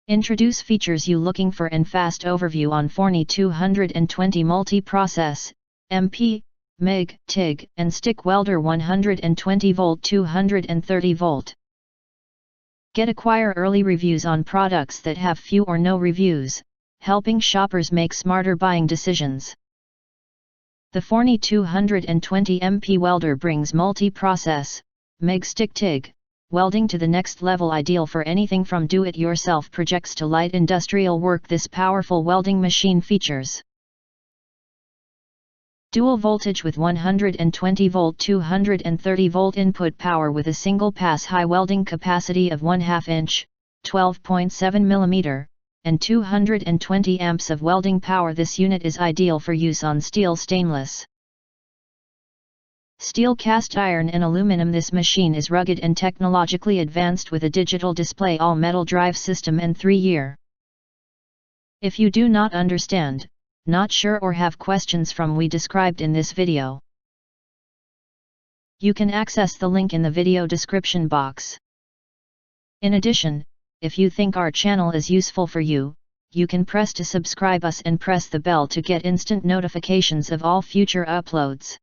Introduce features you looking for and fast overview on Forney 220 multi-process, MP, MIG, TIG, and stick welder 120V 230V. Acquire early reviews on products that have few or no reviews, helping shoppers make smarter buying decisions. The Forney 220 MP welder brings multi-process, MIG stick TIG, welding to the next level, ideal for anything from do-it-yourself projects to light industrial work. This powerful welding machine features dual voltage with 120V 230V input power with a single pass, high welding capacity of 1/2 inch, 12.7 mm, and 220 amps of welding power. This unit is ideal for use on steel, stainless steel, cast iron and aluminum. This machine is rugged and technologically advanced with a digital display, all-metal drive system and 3-year. If you do not understand, not sure or have questions from we described in this video, you can access the link in the video description box. In addition, if you think our channel is useful for you, you can press to subscribe us and press the bell to get instant notifications of all future uploads.